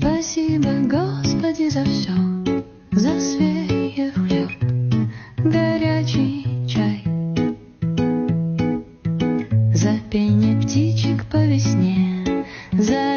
Спасибо, Господи, за все, за свежий хлеб, горячий чай, за пение птичек по весне, за